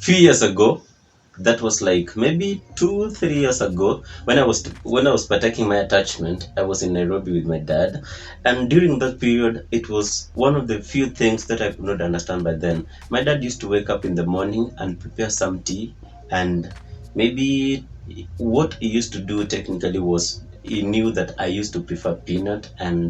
few years ago, that was like maybe 2 3 years ago, when I was partaking my attachment. I was in Nairobi with my dad, and during that period it was one of the few things that I could not understand by then. My dad used to wake up in the morning and prepare some tea, and maybe what he used to do technically was he knew that I used to prefer peanut and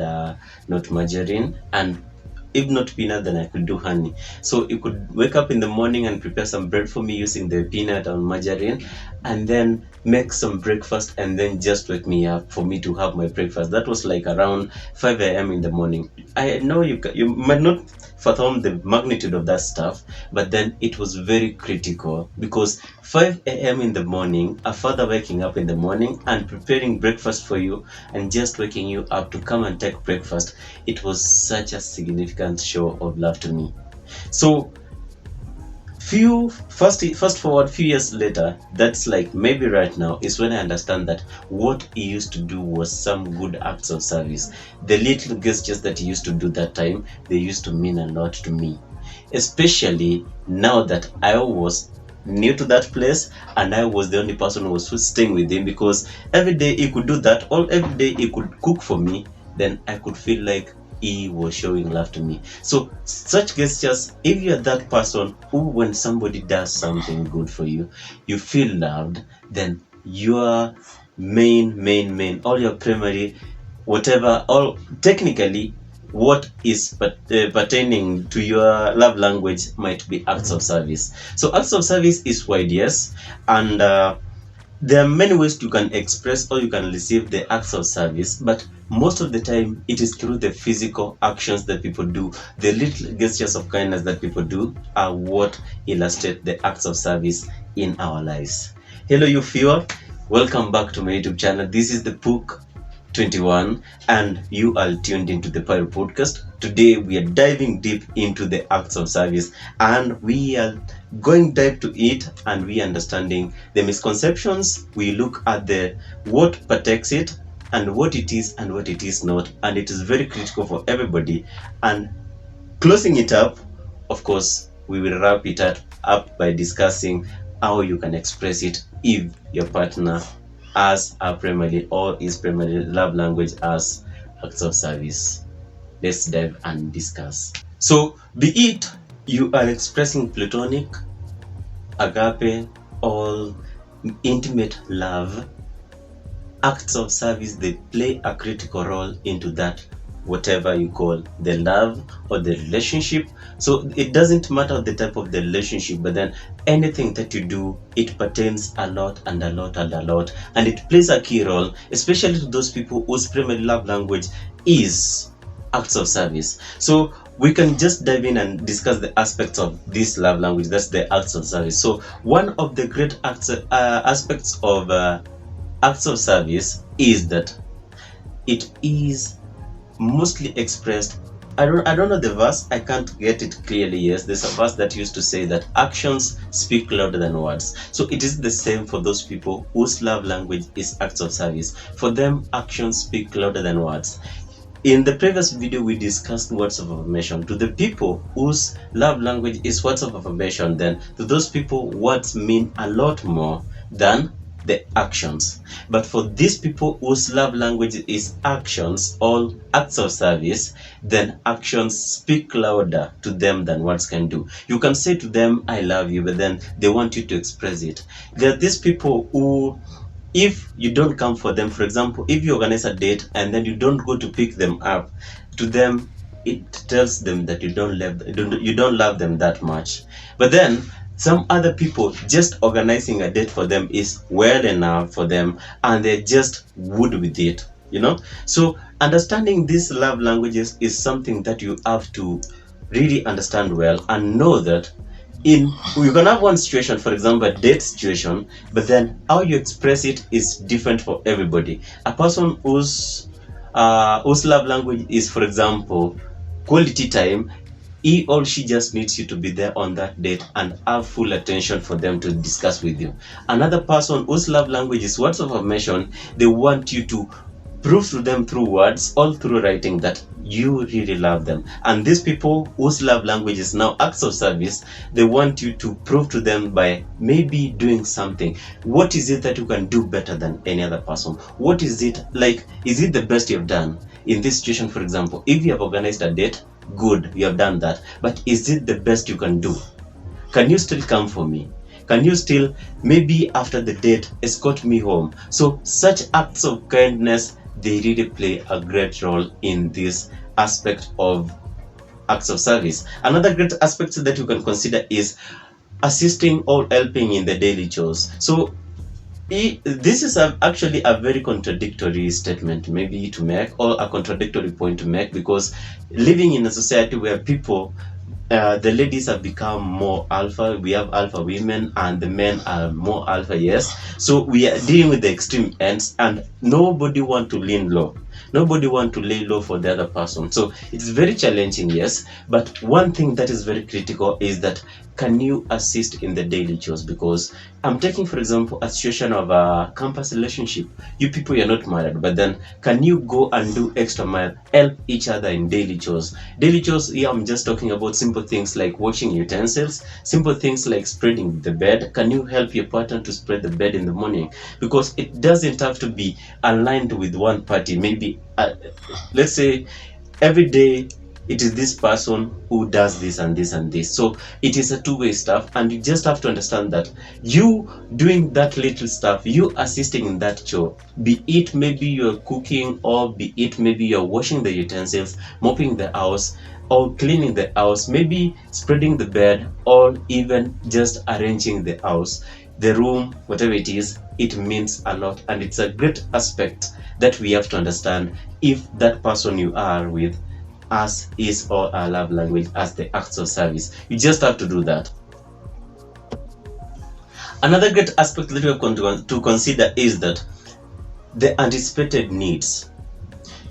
not margarine, and if not peanut, then I could do honey. So you could wake up in the morning and prepare some bread for me using the peanut and margarine, and then make some breakfast, and then just wake me up for me to have my breakfast. That was like around 5 a.m. in the morning. I know you might not fathom the magnitude of that stuff, but then it was very critical, because 5 a.m. in the morning, a father waking up in the morning and preparing breakfast for you and just waking you up to come and take breakfast, it was such a significant show of love to me. So fast forward few years later, that's like maybe right now, is when I understand that what he used to do was some good acts of service. The little gestures that he used to do that time, they used to mean a lot to me, especially now that I was new to that place and I was the only person who was staying with him, because every day he could do that, or every day he could cook for me, then I could feel like he was showing love to me. So such gestures, if you're that person who, when somebody does something good for you, you feel loved, then your main, all your primary, whatever, all technically what is pertaining to your love language might be acts of service. So acts of service is wide, yes, and there are many ways you can express or you can receive the acts of service, but most of the time it is through the physical actions that people do. The little gestures of kindness that people do are what illustrate the acts of service in our lives. Hello, you viewer. Welcome back to my YouTube channel. This is the Book 21 and you are tuned into the Pyro podcast. Today we are diving deep into the acts of service, and we are going deep to it, and we are understanding the misconceptions. We look at the what protects it and what it is and what it is not, and it is very critical for everybody. And closing it up, of course, we will wrap it up by discussing how you can express it if your partner as a primary or his primary love language as acts of service. Let's dive and discuss. So be it you are expressing platonic, agape, or intimate love, acts of service, they play a critical role into that, whatever you call the love or the relationship. So it doesn't matter the type of the relationship, but then anything that you do, it pertains a lot, and it plays a key role, especially to those people whose primary love language is acts of service. So we can just dive in and discuss the aspects of this love language, that's the acts of service. So one of the great aspects of acts of service is that it is mostly expressed. I don't know the verse, I can't get it clearly. Yes, there's a verse that used to say that actions speak louder than words. So it is the same for those people whose love language is acts of service. For them, actions speak louder than words. In the previous video, we discussed words of affirmation. To the people whose love language is words of affirmation, then to those people, words mean a lot more than the actions. But for these people whose love language is actions, all acts of service, then actions speak louder to them than words can do. You can say to them, I love you, but then they want you to express it. There are these people who, if you don't come for them, for example, if you organize a date and then you don't go to pick them up, to them it tells them that you don't love them that much. But then some other people, just organizing a date for them is well enough for them, and they're just good with it, you know. So understanding these love languages is something that you have to really understand well, and know that you can have one situation, for example, a date situation, but then how you express it is different for everybody. A person whose love language is, for example, quality time, he or she just needs you to be there on that date and have full attention for them to discuss with you. Another person whose love language is words of affirmation, they want you to prove to them through words or through writing that you really love them. And these people whose love language is now acts of service, they want you to prove to them by maybe doing something. What is it that you can do better than any other person? What is it like? Is it the best you've done in this situation? For example, if you have organized a date, good, you have done that, but is it the best you can do? Can you still come for me? Can you still, maybe after the date, escort me home? So such acts of kindness, they really play a great role in this aspect of acts of service. Another great aspect that you can consider is assisting or helping in the daily chores. So this is actually a very contradictory statement maybe to make, or a contradictory point to make, because living in a society where people, the ladies have become more alpha, we have alpha women, and the men are more alpha, yes. So we are dealing with the extreme ends, and nobody want to lean low. Nobody want to lay low for the other person. So it's very challenging, yes. But one thing that is very critical is that, can you assist in the daily chores? Because I'm taking, for example, a situation of a campus relationship. You people, you're not married, but then can you go and do extra mile, help each other in daily chores? Daily chores, here I'm just talking about simple things like washing utensils, simple things like spreading the bed. Can you help your partner to spread the bed in the morning? Because it doesn't have to be aligned with one party. Maybe let's say every day it is this person who does this and this and this. So it is a two-way stuff, and you just have to understand that you doing that little stuff, you assisting in that chore, be it maybe you're cooking, or be it maybe you're washing the utensils, mopping the house, or cleaning the house, maybe spreading the bed, or even just arranging the house, the room, whatever it is, it means a lot. And it's a great aspect that we have to understand if that person you are with as his or her love language as the acts of service. You just have to do that. Another great aspect that we have to consider is that the anticipated needs.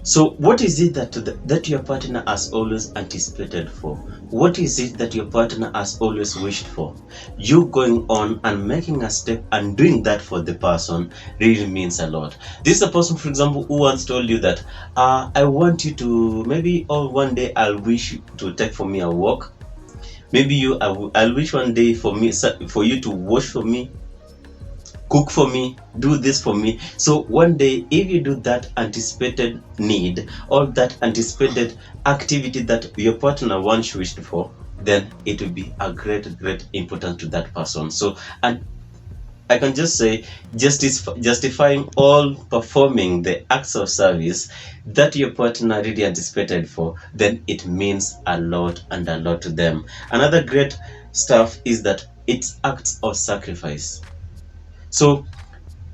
So what is it that your partner has always anticipated for? What is it that your partner has always wished for? You going on and making a step and doing that for the person really means a lot. This is a person, for example, who once told you that I want you to, maybe, or one day I'll wish you to take for me a walk. Maybe I'll wish one day for you to wash for me, cook for me, do this for me. So one day, if you do that anticipated need, or that anticipated activity that your partner once wished for, then it will be a great importance to that person. So, and I can just say, justifying all performing the acts of service that your partner really anticipated for, then it means a lot and a lot to them. Another great stuff is that it's acts of sacrifice. So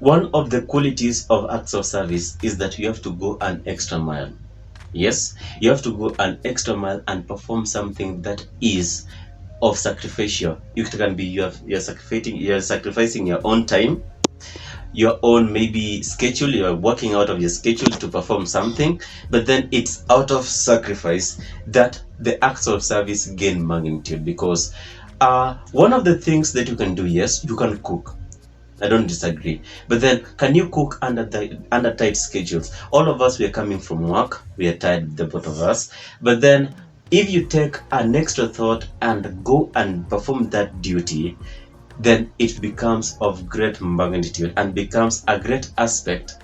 one of the qualities of acts of service is that you have to go an extra mile. Yes, you have to go an extra mile and perform something that is of sacrificial. It can be you're sacrificing your own time, your own maybe schedule, you're working out of your schedule to perform something, but then it's out of sacrifice that the acts of service gain magnitude. Because one of the things that you can do, yes, you can cook. I don't disagree. But then, can you cook under tight schedules? All of us, we are coming from work. We are tired, the both of us. But then, if you take an extra thought and go and perform that duty, then it becomes of great magnitude and becomes a great aspect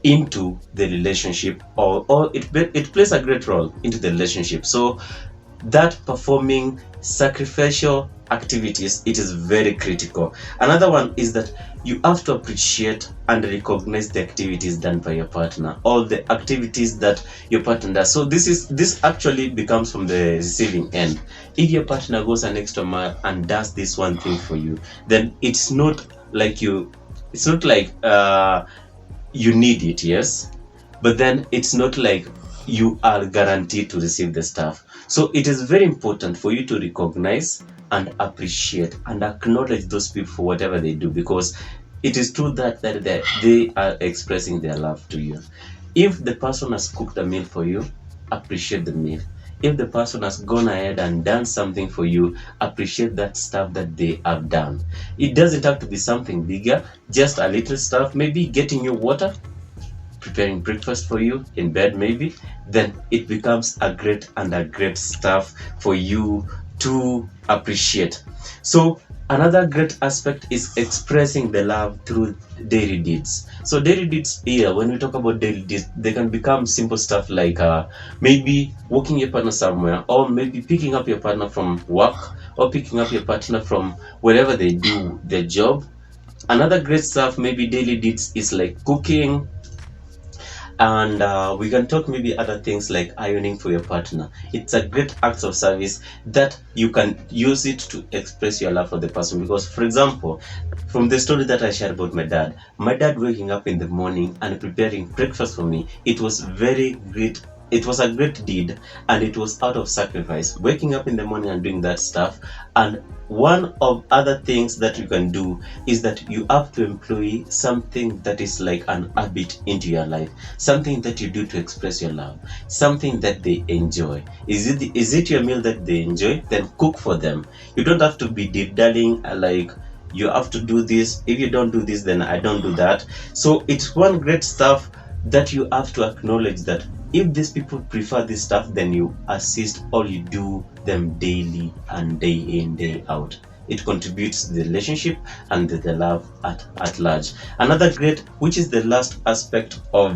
into the relationship, or it plays a great role into the relationship. So that performing sacrificial activities, it is very critical. Another one is that you have to appreciate and recognize the activities done by your partner, all the activities that your partner does. So this actually becomes from the receiving end. If your partner goes an extra mile and does this one thing for you, then it's not like you need it, yes, but then it's not like you are guaranteed to receive the stuff. So it is very important for you to recognize and appreciate and acknowledge those people for whatever they do, because it is true that they are expressing their love to you. If the person has cooked a meal for you, appreciate the meal. If the person has gone ahead and done something for you, appreciate that stuff that they have done. It doesn't have to be something bigger, just a little stuff, maybe getting you water, preparing breakfast for you in bed maybe, then it becomes a great stuff for you to appreciate. So another great aspect is expressing the love through daily deeds. So daily deeds here, when we talk about daily deeds, they can become simple stuff like maybe walking your partner somewhere, or maybe picking up your partner from work, or picking up your partner from wherever they do their job. Another great stuff, maybe daily deeds, is like cooking, and we can talk maybe other things like ironing for your partner. It's a great act of service that you can use it to express your love for the person. Because, for example, from the story that I shared about my dad waking up in the morning and preparing breakfast for me, it was very great. It was a great deed, and it was out of sacrifice, waking up in the morning and doing that stuff. And one of other things that you can do is that you have to employ something that is like an habit into your life, something that you do to express your love, something that they enjoy. Is it your meal that they enjoy? Then cook for them. You don't have to be dilly-dallying like you have to do this. If you don't do this, then I don't do that. So it's one great stuff that you have to acknowledge that if these people prefer this stuff, then you assist or you do them daily and day in, day out. It contributes to the relationship and the love at large. Another great, which is the last aspect of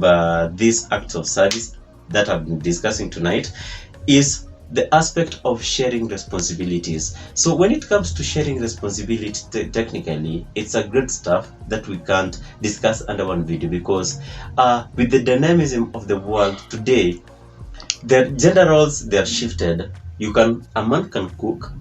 this act of service that I've been discussing tonight, is the aspect of sharing responsibilities. So when it comes to sharing responsibility, technically, it's a great stuff that we can't discuss under one video, because with the dynamism of the world today, the gender roles, they are shifted. A man can cook,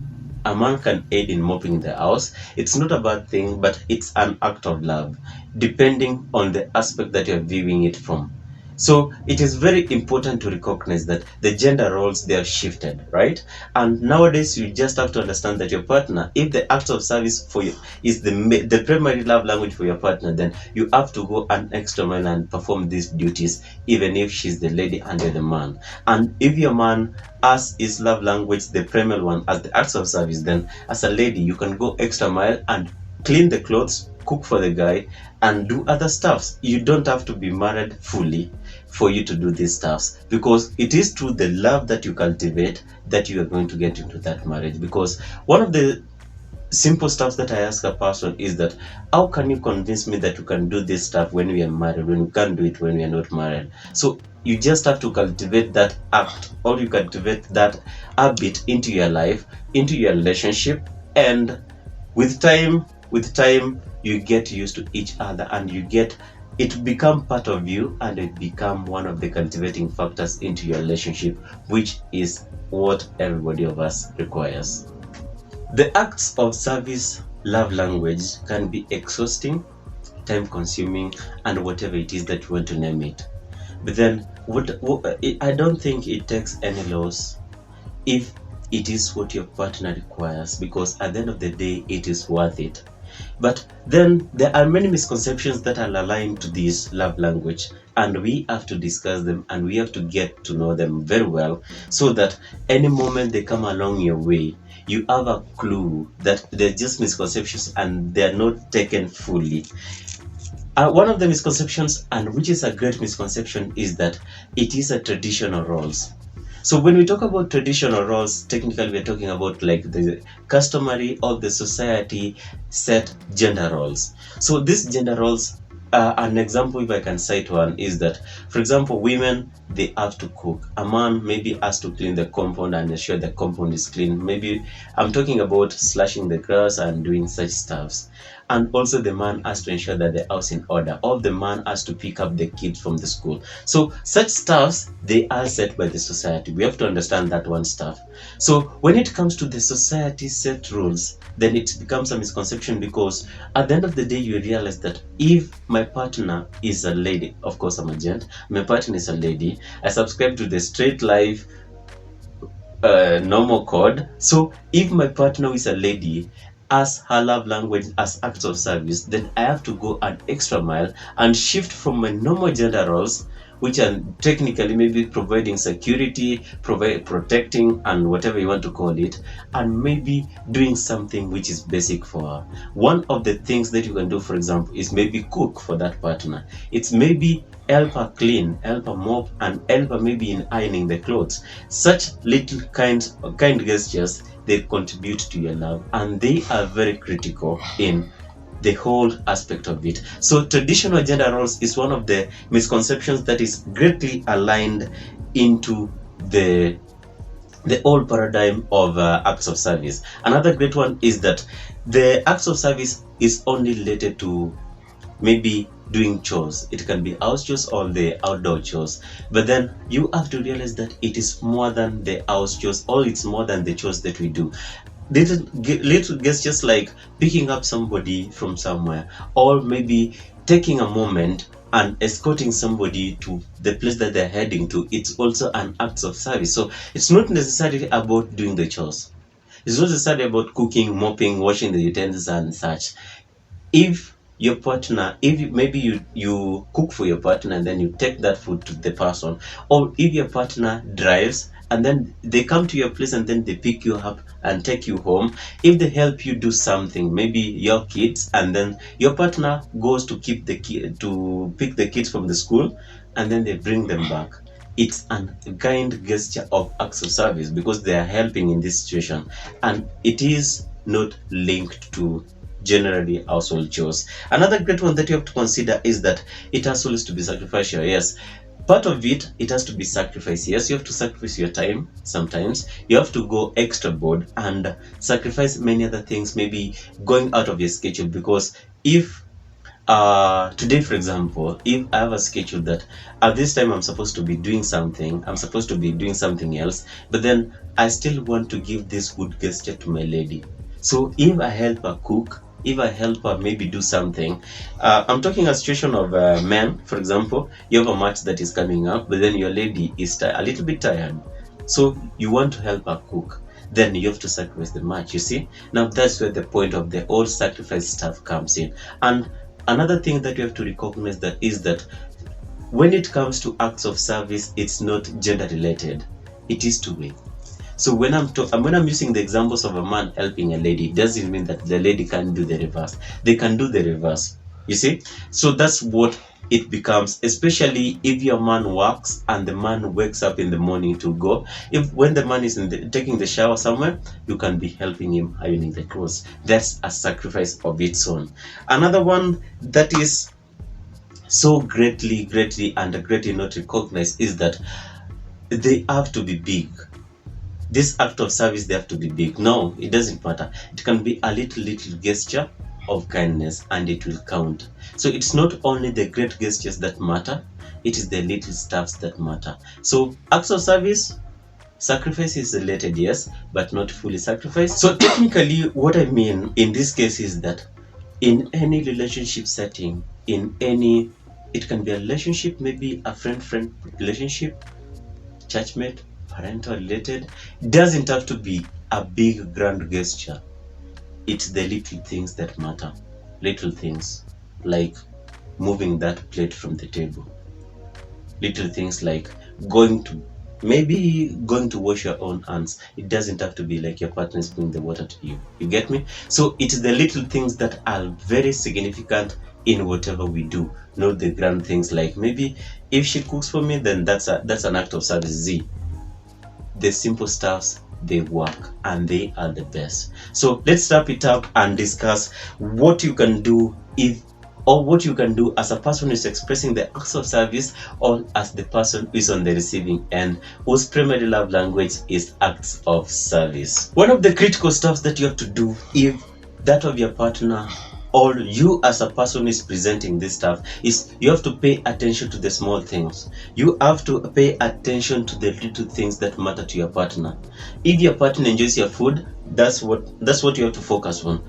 a man can aid in mopping the house. It's not a bad thing, but it's an act of love, depending on the aspect that you're viewing it from. So it is very important to recognize that the gender roles, they are shifted, right? And nowadays you just have to understand that your partner, if the act of service for you is the primary love language for your partner, then you have to go an extra mile and perform these duties, even if she's the lady and you're the man. And if your man has his love language, the primary one, as the acts of service, then as a lady you can go extra mile and clean the clothes, cook for the guy, and do other stuffs. You don't have to be married fully for you to do these stuffs, because it is through the love that you cultivate that you are going to get into that marriage. Because one of the simple stuff that I ask a person is that, how can you convince me that you can do this stuff when we are married, when you can't do it when we are not married? So you just have to cultivate that act, or you cultivate that habit into your life, into your relationship, and with time you get used to each other, and it become part of you, and it become one of the cultivating factors into your relationship, which is what everybody of us requires. The acts of service love language can be exhausting, time consuming, and whatever it is that you want to name it. But then I don't think it takes any loss if it is what your partner requires, because at the end of the day it is worth it. But then there are many misconceptions that are aligned to this love language, and we have to discuss them, and we have to get to know them very well, so that any moment they come along your way, you have a clue that they're just misconceptions and they're not taken fully. One of the misconceptions, and which is a great misconception, is that it is a traditional roles. So when we talk about traditional roles, technically we're talking about like the customary or the society set gender roles. So these gender roles, an example, if I can cite one, is that, for example, women, they have to cook. A man maybe has to clean the compound and ensure the compound is clean. Maybe I'm talking about slashing the grass and doing such stuffs. And also the man has to ensure that the house is in order, or the man has to pick up the kids from the school. So such stuffs, they are set by the society. We have to understand that one stuff. So when it comes to the society set rules, then it becomes a misconception, because at the end of the day you realize that if my partner is a lady, of course I'm a gent, my partner is a lady, I subscribe to the straight life normal code. So if my partner is a lady, as her love language as acts of service, then I have to go an extra mile and shift from my normal gender roles, which are technically maybe providing security, protecting, and whatever you want to call it, and maybe doing something which is basic for her. One of the things that you can do, for example, is maybe cook for that partner. It's maybe help her clean, help her mop, and help her maybe in ironing the clothes. Such little kind gestures, they contribute to your love, and they are very critical in the whole aspect of it. So traditional gender roles is one of the misconceptions that is greatly aligned into the old paradigm of acts of service. Another great one is that the acts of service is only related to maybe doing chores. It can be house chores or the outdoor chores, but then you have to realize that it is more than the house chores, or it's more than the chores that we do. Little gestures like picking up somebody from somewhere, or maybe taking a moment and escorting somebody to the place that they're heading to, it's also an act of service. So it's not necessarily about doing the chores. It's not necessarily about cooking, mopping, washing the utensils and such. If your partner, maybe you cook for your partner and then you take that food to the person, or if your partner drives and then they come to your place and then they pick you up and take you home, if they help you do something, maybe your kids, and then your partner goes to pick the kids from the school and then they bring them back, it's a kind gesture of acts of service because they are helping in this situation, and it is not linked to generally household chores. Another great one that you have to consider is that it has always to be sacrificial. Yes, part of it has to be sacrifice. Yes, you have to sacrifice your time sometimes. You have to go extra board and sacrifice many other things, maybe going out of your schedule, because if today, for example, if I have a schedule that at this time I'm supposed to be doing something, I'm supposed to be doing something else, but then I still want to give this good gesture to my lady. So if I help her cook, if I help her maybe do something, I'm talking a situation of men, for example, you have a match that is coming up, but then your lady is a little bit tired. So you want to help her cook, then you have to sacrifice the match, you see? Now that's where the point of the whole sacrifice stuff comes in. And another thing that you have to recognize that is that when it comes to acts of service, it's not gender related. It is two-way. So when I'm using the examples of a man helping a lady, it doesn't mean that the lady can do the reverse. They can do the reverse. You see? So that's what it becomes, especially if your man works and the man wakes up in the morning to go. When the man is taking the shower somewhere, you can be helping him ironing the clothes. That's a sacrifice of its own. Another one that is so greatly not recognized is that they have to be big. This act of service, they have to be big. No, it doesn't matter. It can be a little gesture of kindness and it will count. So it's not only the great gestures that matter, it is the little stuffs that matter. So acts of service, sacrifice is related, yes, but not fully sacrifice. So technically what I mean in this case is that in any relationship setting, it can be a relationship, maybe a friend relationship, churchmate, parental related, doesn't have to be a big grand gesture. It's the little things that matter. Little things like moving that plate from the table. Little things like going to wash your own hands. It doesn't have to be like your partner is bringing the water to you. You get me? So it's the little things that are very significant in whatever we do, not the grand things like maybe if she cooks for me, then that's an act of service. The simple stuffs, they work and they are the best. So let's wrap it up and discuss what you can do what you can do as a person who is expressing the acts of service, or as the person who is on the receiving end, whose primary love language is acts of service. One of the critical stuff that you have to do, if that of your partner or you as a person is presenting this stuff, is you have to pay attention to the small things. You have to pay attention to the little things that matter to your partner. If your partner enjoys your food, that's what you have to focus on.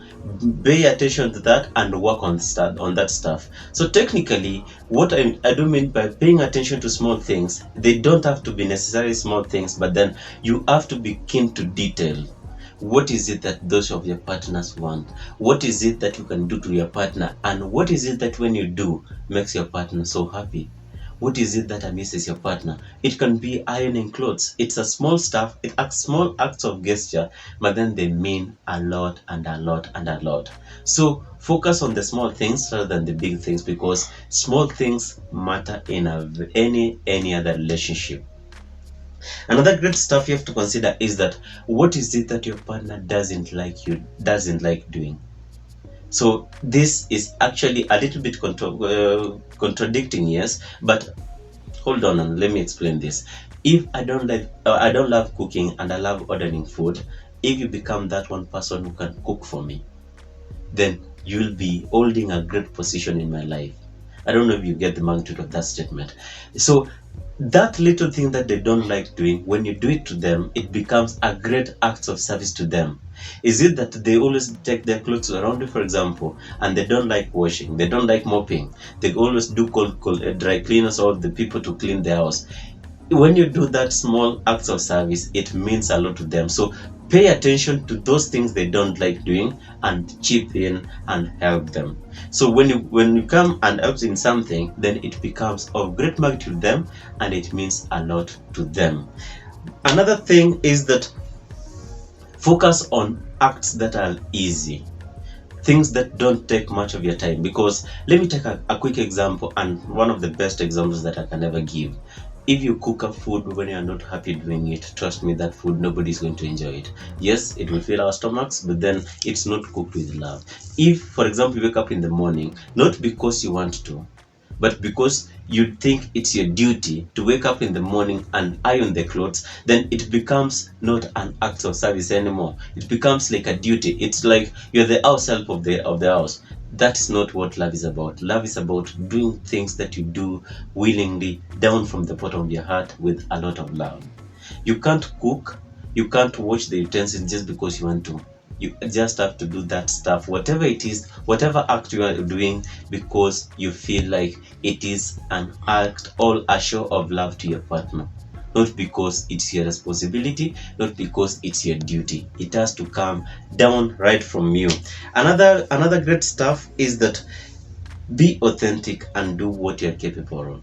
Pay attention to that and work on that stuff. So technically, what I do mean by paying attention to small things, they don't have to be necessarily small things, but then you have to be keen to detail. What is it that those of your partners want? What is it that you can do to your partner? And what is it that when you do makes your partner so happy? What is it that amuses your partner? It can be ironing clothes. It's a small stuff, it's a small acts of gesture, but then they mean a lot and a lot and a lot. So focus on the small things rather than the big things, because small things matter in any other relationship. Another great stuff you have to consider is that what is it that your partner doesn't like doing. So this is actually a little bit contradicting, yes, but hold on and let me explain this. If I don't love cooking and I love ordering food, if you become that one person who can cook for me, then you'll be holding a great position in my life. I don't know if you get the magnitude of that statement. So that little thing that they don't like doing, when you do it to them, it becomes a great act of service to them. Is it that they always take their clothes around you, for example, and they don't like washing, they don't like mopping, they always do call dry cleaners or the people to clean their house. When you do that small acts of service, it means a lot to them. So pay attention to those things they don't like doing and chip in and help them. So when you come and help in something, then it becomes of great magnitude to them and it means a lot to them. Another thing is that focus on acts that are easy, things that don't take much of your time. Because let me take a quick example, and one of the best examples that I can ever give. If you cook a food when you are not happy doing it, trust me, that food, nobody's going to enjoy it. Yes, it will fill our stomachs, but then it's not cooked with love. If, for example, you wake up in the morning, not because you want to, but because you think it's your duty to wake up in the morning and iron the clothes, then it becomes not an act of service anymore. It becomes like a duty. It's like you're the house help of the house. That is not what love is about. Love is about doing things that you do willingly, down from the bottom of your heart, with a lot of love. You can't cook, you can't wash the utensils just because you want to. You just have to do that stuff, whatever it is, whatever act you are doing, because you feel like it is an act, all a show of love to your partner. Not because it's your responsibility, not because it's your duty. It has to come down right from you. Another great stuff is that be authentic and do what you're capable of.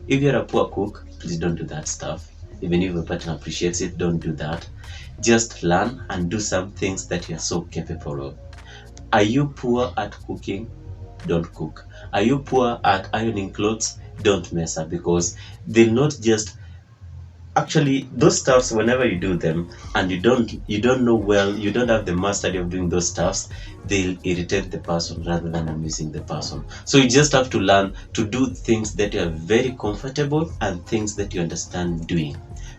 If you're a poor cook, please don't do that stuff. Even if your partner appreciates it, don't do that. Just learn and do some things that you're so capable of. Are you poor at cooking? Don't cook. Are you poor at ironing clothes? Don't mess up, because they'll not just actually, those stuffs, whenever you do them and you don't know well, you don't have the mastery of doing those stuffs, they'll irritate the person rather than amusing the person. So you just have to learn to do things that are very comfortable and things that you understand doing.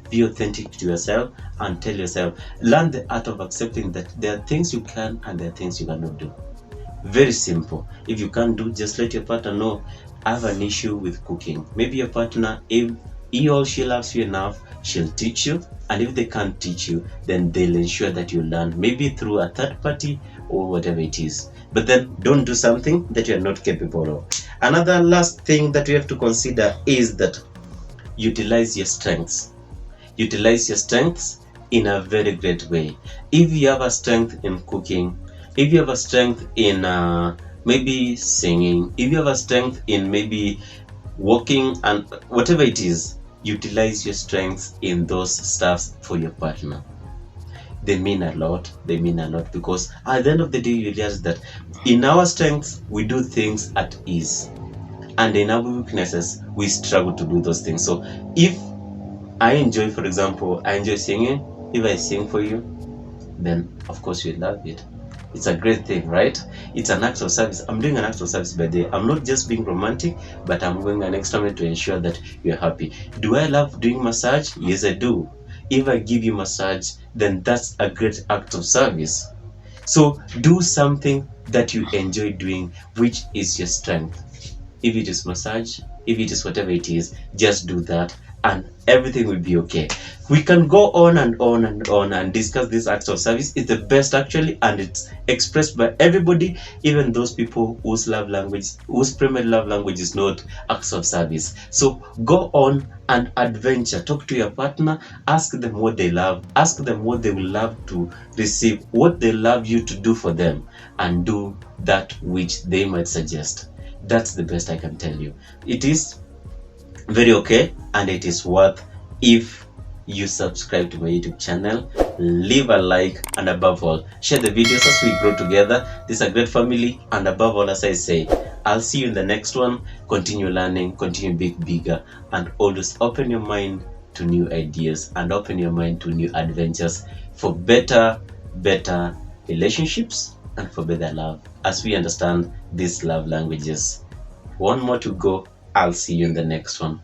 Be authentic to yourself and tell yourself, learn the art of accepting that there are things you can and there are things you cannot do. Very simple. If you can't do, just let your partner know, I have an issue with cooking. Maybe your partner, if he or she loves you enough, she'll teach you. And if they can't teach you, then they'll ensure that you learn, maybe through a third party or whatever it is. But then don't do something that you're not capable of. Another last thing that we have to consider is that utilize your strengths. Utilize your strengths in a very great way. If you have a strength in cooking, if you have a strength in maybe singing, if you have a strength in maybe walking and whatever it is, utilize your strengths in those stuffs for your partner. They mean a lot. They mean a lot, because at the end of the day, you realize that in our strengths, we do things at ease. And in our weaknesses, we struggle to do those things. So if I enjoy, for example, I enjoy singing. If I sing for you, then of course you love it. It's a great thing, right? It's an act of service. I'm doing an act of service by day. I'm not just being romantic, but I'm going an extra mile to ensure that you're happy. Do I love doing massage? Yes, I do. If I give you massage, then that's a great act of service. So do something that you enjoy doing, which is your strength. If it is massage, if it is whatever it is, just do that and everything will be okay. We can go on and on and on and discuss this act of service. It's the best actually, and it's expressed by everybody, even those people whose primary love language is not acts of service. So go on and adventure. Talk to your partner, ask them what they love, ask them what they will love to receive, what they love you to do for them, and do that which they might suggest. That's the best I can tell you. It is very okay, and it is worth if you subscribe to my YouTube channel, leave a like, and above all, share the videos as we grow together. This is a great family, and above all, as I say, I'll see you in the next one. Continue learning, continue being bigger, and always open your mind to new ideas and open your mind to new adventures for better relationships and for better love as we understand these love languages. One more to go. I'll see you in the next one.